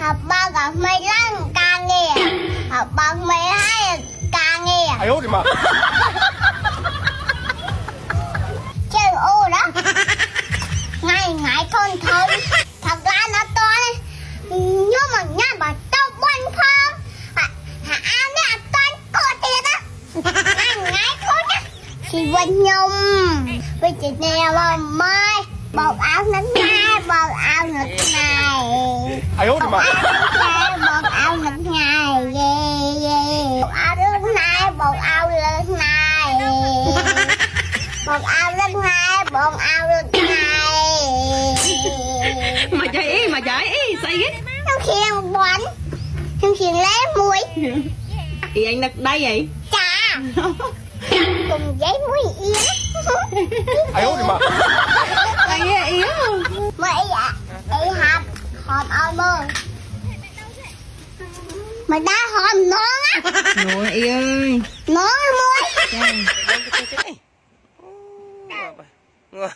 học ba gặp mày lăng ca nghe học ba mày hai ca nghe 哎呦我的妈！ chơi ô đó ngày ngày thôn thôn thật ra nó to nhưng mà nhà bà tao quanh phong ăn nè toàn có tiền á ngày ngày thôi á thì quanh nhung với chị nè mà mai bọc áo nắng ngày bọc áo nắng ngày 哎呦我的妈！ bọc áo nắng ngày bọc áo nắng ngày bọc áo nắng ngày bọc áo nắng ngày bọc áo nắng ngày mà chạy say ghét. trong khi ăn bún trong khi lấy muối Thì anh đặt đây vậy. chà cùng giấy muối yến 哎呦我的妈！ Anh ấy yếu. muối ạ đi hộp hộp ao mơ mà đã hộp ngon á Rồi yêu ơi. ngon muối Trời. Ngồi.